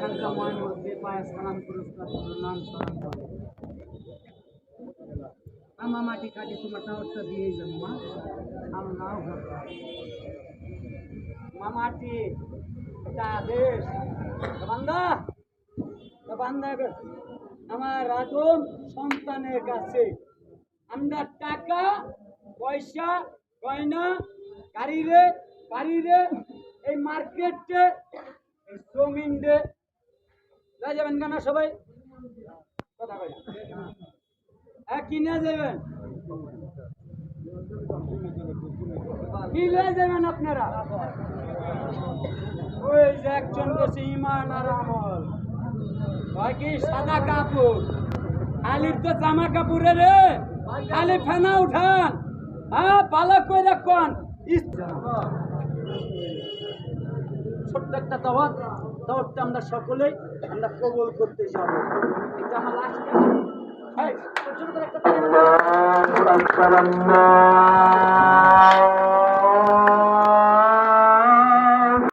আকাঙ্ক্ষা মনের মধ্যে পায়ে সালাম পুরস্কার নাম সালাম করে আমা মাটি কাটি তোমার টাওয়ারটা দিয়ে যাবো মা আল্লাহ মা মাটি এটা আদেশ বান্দা বান্দা আমার রাজন সন্তানের কাছে আমরা টাকা পয়সা গয়না গাড়িরে এই মার্কেটে এই জমিন রে যাবেন কেন সবাই কথা কয় কিনে যাবেন কিনে যাবেন আপনারা ওই যে একজন বসে ইমান আর আমল হয় কি সাদা কাপড় আলির তো জামা কাপড়ে রে আলি ফেনা উঠান হ্যাঁ ভালো করে রাখুন ছোট্ট একটা দাওয়াতটা আমরা সকলেই আমরা কবুল করতে যাবো এটা আমার লাস্ট